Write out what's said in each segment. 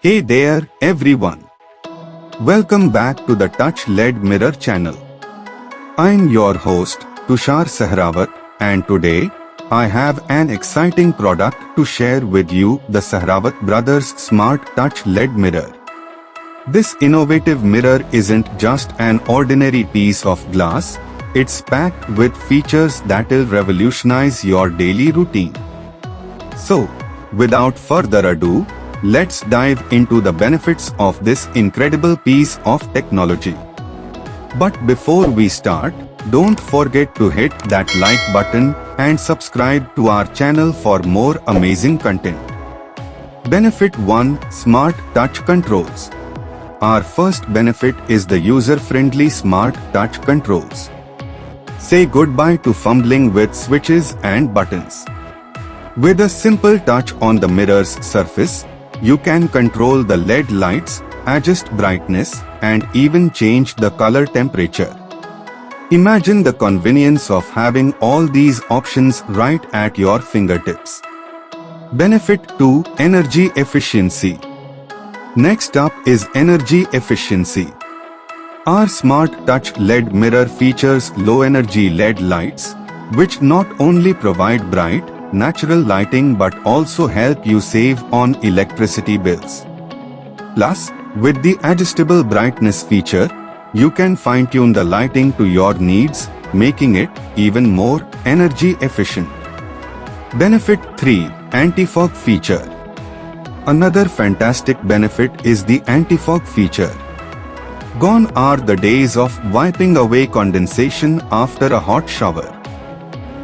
Hey there, everyone. Welcome back to the Touch LED Mirror channel. I'm your host, Tushar Sehrawat, and today, I have an exciting product to share with you, the Sehrawat Brothers Smart Touch LED Mirror. This innovative mirror isn't just an ordinary piece of glass, it's packed with features that'll revolutionize your daily routine. So, without further ado, let's dive into the benefits of this incredible piece of technology. But before we start, don't forget to hit that like button and subscribe to our channel for more amazing content. Benefit 1. Smart Touch Controls. Our first benefit is the user-friendly Smart Touch Controls. Say goodbye to fumbling with switches and buttons. With a simple touch on the mirror's surface, you can control the LED lights, adjust brightness, and even change the color temperature. Imagine the convenience of having all these options right at your fingertips. Benefit 2. Energy Efficiency. Next up is energy efficiency. Our Smart Touch LED mirror features low-energy LED lights, which not only provide bright, natural lighting but also help you save on electricity bills. Plus, with the adjustable brightness feature, you can fine-tune the lighting to your needs, making it even more energy efficient. Benefit 3. Anti-fog feature. Another fantastic benefit is the anti-fog feature. Gone are the days of wiping away condensation after a hot shower.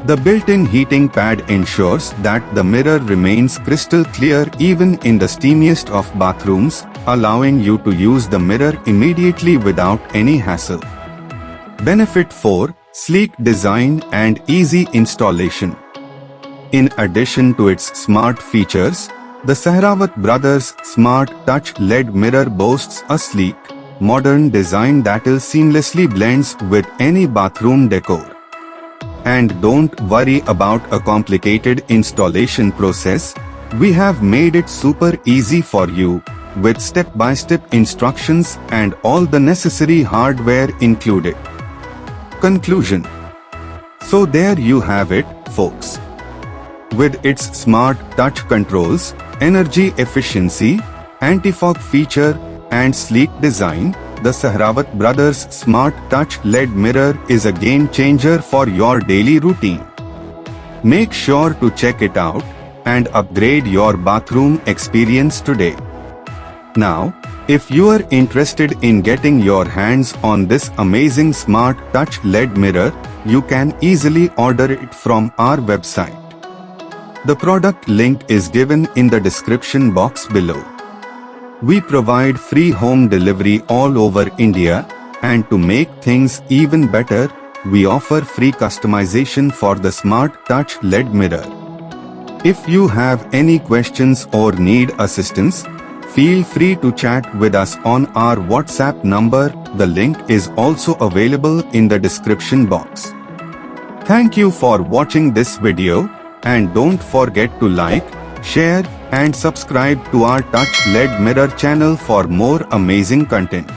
The built-in heating pad ensures that the mirror remains crystal clear even in the steamiest of bathrooms, allowing you to use the mirror immediately without any hassle. Benefit 4. Sleek design and easy installation. In addition to its smart features, the Sehrawat Brothers Smart Touch LED mirror boasts a sleek, modern design that'll seamlessly blends with any bathroom decor. And don't worry about a complicated installation process, we have made it super easy for you, with step-by-step instructions and all the necessary hardware included. Conclusion. So there you have it, folks. With its smart touch controls, energy efficiency, anti-fog feature, and sleek design, the Sehrawat Brothers Smart Touch LED mirror is a game-changer for your daily routine. Make sure to check it out and upgrade your bathroom experience today. Now, if you are interested in getting your hands on this amazing Smart Touch LED mirror, you can easily order it from our website. The product link is given in the description box below. We provide free home delivery all over India, and to make things even better, we offer free customization for the Smart Touch LED mirror. If you have any questions or need assistance, feel free to chat with us on our WhatsApp number. The link is also available in the description box. Thank you for watching this video, and don't forget to like, share, and subscribe to our Touch LED Mirror channel for more amazing content.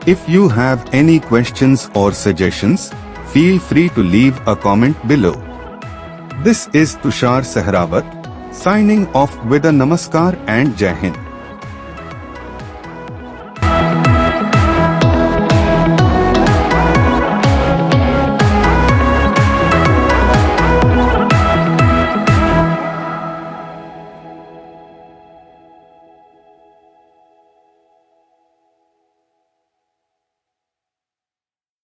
If you have any questions or suggestions, feel free to leave a comment below. This is Tushar Sehrawat, signing off with a Namaskar and Jai Hind.